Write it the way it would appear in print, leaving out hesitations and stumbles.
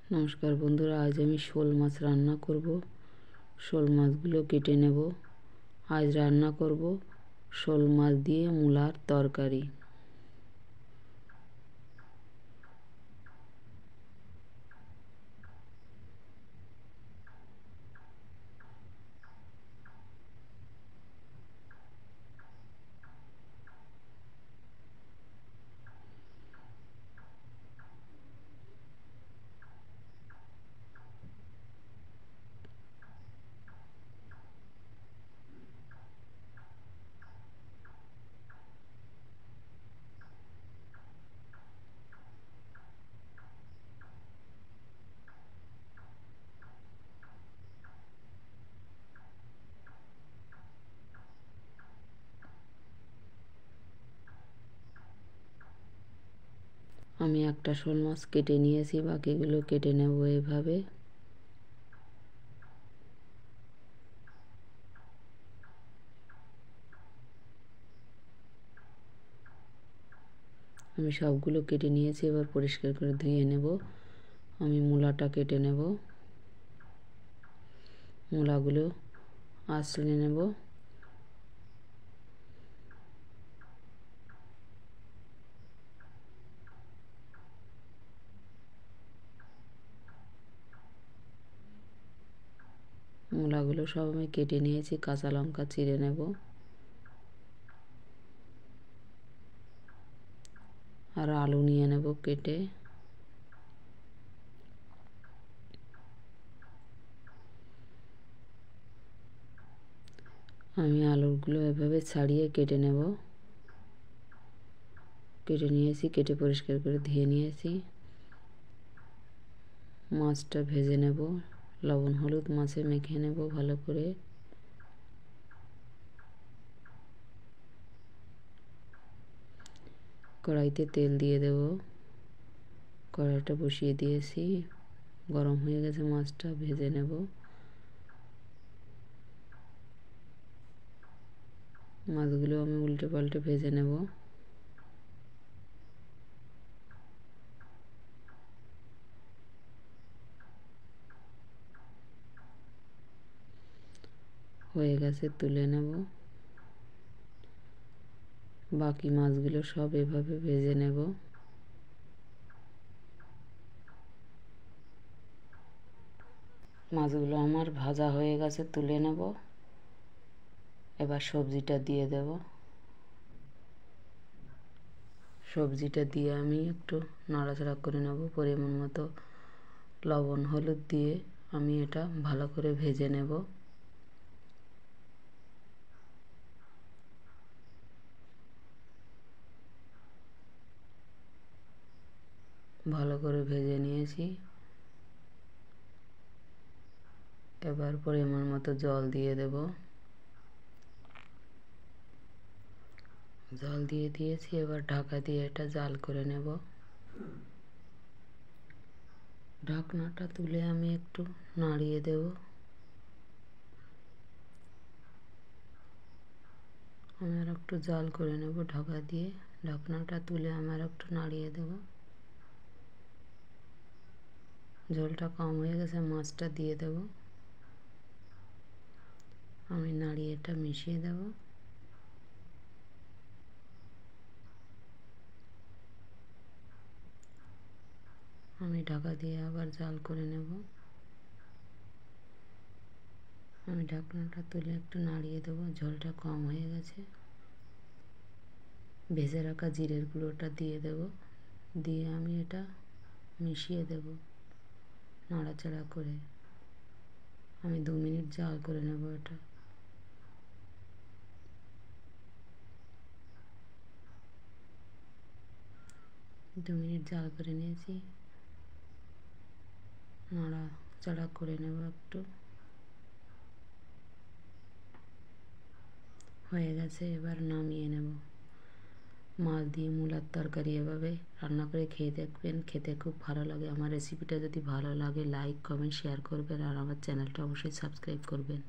নমস্কার বন্ধুরা, আজ আমি শোল মাছ রান্না করব। শোল মাছগুলো কেটে নেব। আজ রান্না করব শোল মাছ দিয়ে মূলার তরকারি। আমি একটা শোল মাছ কেটে নিয়েছি, বাকিগুলো কেটে নেব এভাবে। আমি সবগুলো কেটে নিয়েছি, এবার পরিষ্কার করে ধুয়ে নেব। আমি মূলাটা কেটে নেব। মূলাগুলো আঁচড়ে নেব। মূলাগুলো সব আমি কেটে নিয়েছি। কাঁচা লঙ্কা চিড়ে নেব আর আলু নিয়ে নেব কেটে। আমি আলুগুলো এভাবে ছাড়িয়ে কেটে নেব। কেটে নিয়েছি, কেটে পরিষ্কার করে ধুয়ে নিয়েছি। মাছটা ভেজে নেব। লবণ হলুদ মাছে মেখে নেব ভালো করে। কড়াইতে তেল দিয়ে দেব। কড়াইটা বসিয়ে দিয়েছি, গরম হয়ে গেছে। মাছটা ভেজে নেব। মাছগুলো আমি উল্টে পাল্টে ভেজে নেব। হয়ে গেছে, তুলে নেব। বাকি মাছগুলো সব এভাবে ভেজে নেব। মাছগুলো আমার ভাজা হয়ে গেছে, তুলে নেব। এবার সবজিটা দিয়ে দেব। সবজিটা দিয়ে আমি একটু নাড়াচাড়া করে নেব। পরিমাণ মতো লবণ হলুদ দিয়ে আমি এটা ভালো করে ভেজে নেব। ভালো করে ভেজে নিয়েছি। এবার পরিমাণ মতো জল দিয়ে দেব। জল দিয়ে দিয়েছি, এবার ঢাকা দিয়ে এটা জাল করে নেব। ঢাকনাটা তুলে আমি একটু নাড়িয়ে দেব। আমি আর একটু জাল করে নেব ঢাকা দিয়ে। ঢাকনাটা তুলে আমার একটু নাড়িয়ে দেব। ঝোলটা কম হয়ে গেছে, মাছটা দিয়ে দেব। আমি নাড়িয়ে এটা মিশিয়ে দেব। আমি ঢাকা দিয়ে আবার জাল করে নেব। আমি ঢাকনাটা তুলে একটু নাড়িয়ে দেবো। ঝোলটা কম হয়ে গেছে। ভেজে রাখা জিরের গুঁড়োটা দিয়ে দেব। দিয়ে আমি এটা মিশিয়ে দেব নাড়াচাড়া করে। আমি 2 মিনিট জাল করে নেব এটা। দু মিনিট জাল করে নিয়েছি। নাড়াচাড়া করে নেব একটু। হয়ে গেছে, এবার নামিয়ে নেব। মাছ দিয়ে মূলার তরকারি এভাবে রান্না করে খেয়ে দেখবেন, খেতে খুব ভালো লাগে। আমার রেসিপিটা যদি ভালো লাগে লাইক কমেন্ট শেয়ার করবেন আর আমার চ্যানেলটা অবশ্যই সাবস্ক্রাইব করবেন।